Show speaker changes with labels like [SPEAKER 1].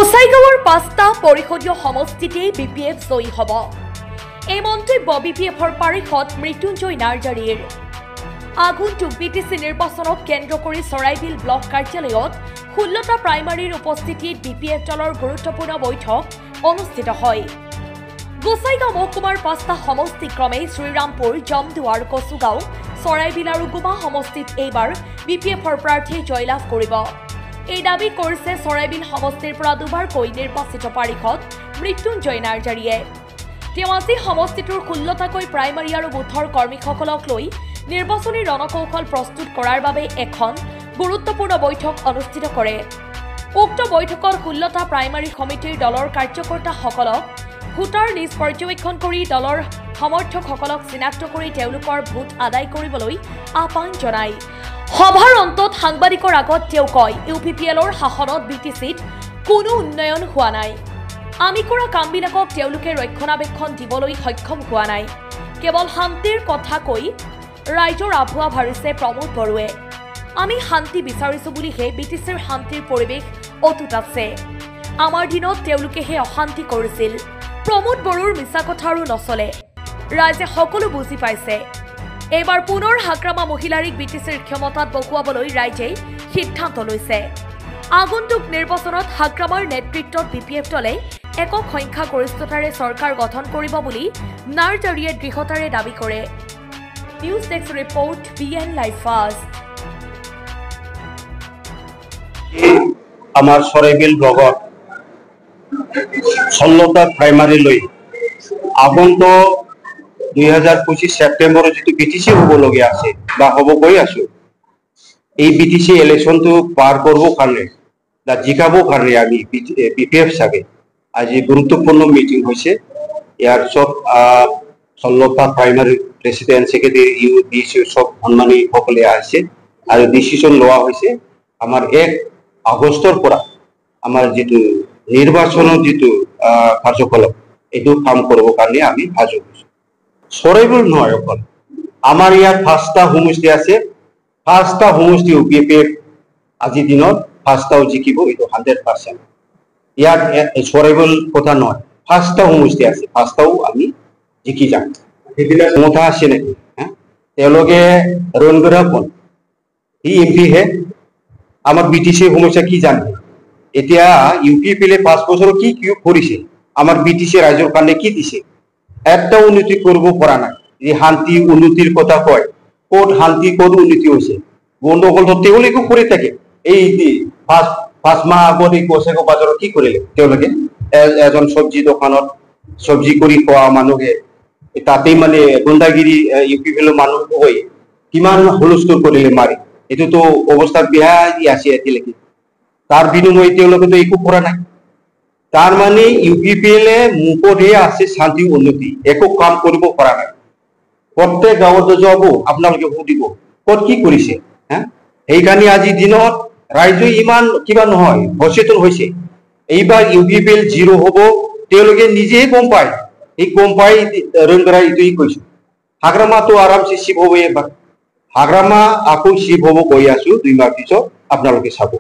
[SPEAKER 1] গোসাইগাঁৱৰ ৫টা পৰিষদীয় সমষ্টিতেই বিপিএফ জয়ী হ'ব। এই মন্তব্য বিপিএফৰ পাৰিষদ মৃত্যুঞ্জয় নাৰ্জাৰীৰ। আগন্তুক বিটিচি নিৰ্বাচনক কেন্দ্ৰ কৰি চৰাইবিল ব্লক কাৰ্যালয়ত ১৬টা প্ৰাইমাৰীৰ উপস্থিতিত বিপিএফ দলৰ গুৰুত্বপূৰ্ণ বৈঠক অনুষ্ঠিত হয়। গোসাইগাঁও মহকুমাৰ ৫টা সমষ্টি ক্ৰমে শ্ৰীৰামপুৰ, জমদুৱাৰ, কচুগাঁও, চৰাইবিল আৰু গুমা সমষ্টিত এইবাৰ বিপিএফৰ প্ৰাৰ্থীয়ে জয়লাভ কৰিব। এই দাবী কৰিছে চৰাইবিল সমষ্টিৰ পৰা দুবাৰকৈ নিৰ্বাচিত পাৰিষদ মৃত্যুঞ্জয় নাৰ্জাৰীয়ে। তেওঁ আজি সমষ্টিটোৰ ১৬টাকৈ প্ৰাইমাৰী আৰু বুথৰ কৰ্মীসকলক লৈ নিৰ্বাচনী ৰণকৌশল প্ৰস্তুত কৰাৰ বাবে এখন গুৰুত্বপূৰ্ণ বৈঠক অনুষ্ঠিত কৰে। উক্ত বৈঠকত ১৬টা প্ৰাইমাৰী সমিতিৰ দলৰ কাৰ্যকৰ্তাসকলক ভোটাৰ লিষ্ট পৰ্যবেক্ষণ কৰি দলৰ সমৰ্থকসকলক চিনাক্ত কৰি তেওঁলোকৰ ভোট আদায় কৰিবলৈ আহ্বান জনায়। সভাৰ অন্তত সাংবাদিকৰ আগত তেওঁ কয়, ইউপিপিএলৰ শাসনত বিটিচিত কোনো উন্নয়ন হোৱা নাই। আমি কৰা কামবিলাকক তেওঁলোকে ৰক্ষণাবেক্ষণ দিবলৈ সক্ষম হোৱা নাই। কেৱল শান্তিৰ কথা কৈ ৰাইজৰ আভুৱা ভাৰিছে প্ৰমোদ বড়োৱে। আমি শান্তি বিচাৰিছো বুলিহে বিটিচিৰ শান্তিৰ পৰিৱেশ অটুট আছে। আমাৰ দিনত তেওঁলোকেহে অশান্তি কৰিছিল। প্ৰমোদ বড়োৰ মিছা কথা আৰু নচলে। ৰাইজে সকলো বুজি পাইছে। এইবাৰ পুনৰ হাগ্ৰামা মহিলাৰীক বিটিচিৰ ক্ষমতাত বহুৱাবলৈ ৰাইজে সিদ্ধান্ত লৈছে। আগন্তুক নিৰ্বাচনত হাগ্ৰামাৰ নেতৃত্বত বিপিএফ দলে একক সংখ্যাগৰিষ্ঠতাৰে চৰকাৰ গঠন কৰিব বুলি নাৰ্জাৰীয়ে দৃঢ়তাৰে দাবী কৰে। News desk report, BN live first.
[SPEAKER 2] আমাৰ চৰাইবিল ব্লকত ১৬টা প্ৰাইমাৰী লৈ আগন্তুক ২০২৫ ছেপ্টেম্বৰত যিটো বিটিচি হ'বলগীয়া আছে বা হ'ব গৈ আছো, এই বিটিচি ইলেকশ্যনটো পাৰ কৰিবৰ কাৰণে বা জিকাবৰ কাৰণে আমি বিপিএফ হিচাপে আজি গুৰুত্বপূৰ্ণ মিটিং হৈছে। ইয়াৰ চব ১৬টা প্ৰাইমাৰী প্ৰেচিডেণ্ট, ছেক্ৰেটাৰী, ইউ চব সন্মানীসকলে আহিছে আৰু ডিচিশ্যন লোৱা হৈছে আমাৰ ১ আগষ্টৰ পৰা আমাৰ যিটো নিৰ্বাচনৰ যিটো কাৰ্যকলাপ এইটো কাম কৰিবৰ কাৰণে আমি সাজু হৈছোঁ। চৰাইবিল নহয় অকল, আমাৰ ইয়াত ৫টা সমষ্টি আছে। ৫টা সমষ্টি বিপিএফ আজিৰ দিনত ৫টাও জিকিব, এইটো 100%। ইয়াত চৰাইবিল কথা নহয়, ৫টা সমষ্টি আছে, ৫টাও আমি জিকি যাম। সেইবিলাক ক্ষমতা আছে নেকি? তেওঁলোকে ৰঞ্জুৰা কোন? সি MP হে। আমাৰ বিটিচি সমস্যা কি জানে? এতিয়া ইউপিপিএলে ৫ বছৰ কি কৰিছে? আমাৰ বিটিচি ৰাইজৰ কাৰণে কি দিছে? একটা উন্নতি কৰিব পৰা নাই। যে শান্তি উন্নতিৰ কথা কয়, ক'ত শান্তি ক'ত উন্নতি হৈছে? গণ্ডগোলটো তেওঁলোকে কৰি থাকে। এই ৫ মাহ আগত এই গোসাইগাঁও বাজাৰত কি কৰিলে তেওঁলোকে? এজন চব্জি দোকানত চব্জি কৰি খোৱা মানুহে তাতেই মানে গুণ্ডাগিৰি ইউপিপিএলৰ মানুহ হৈ কিমান হুলস্থুল কৰিলে মাৰি। এইটোতো অৱস্থা বেয়া আছে এতিয়ালৈকে। তাৰ বিনিময়ে তেওঁলোকেতো একো কৰা নাই। তাৰ মানে ইউপিপিএলে মুখতহে আছে শান্তি উন্নতি, একো কাম কৰিব পৰা নাই। প্ৰত্যেক গাঁৱত যাব আপোনালোকে সুধিব ক'ত কি কৰিছে। সেইকাৰণে আজিৰ দিনত ৰাইজে ইমান কিবা নহয় সচেতন হৈছে। এইবাৰ ইউপিপিএল 0 হ'ব, তেওঁলোকে নিজেই গম পায়। এই গম পাই ৰঞ্জুৰা এইটোৱেই কৈছো, হাগ্ৰামাটো আৰামছে শিৱ হ'ব। এবাৰ হাগ্ৰামা আকৌ শিৱ হ'ব গৈ আছো 2 মাহ পিছত, আপোনালোকে চাব।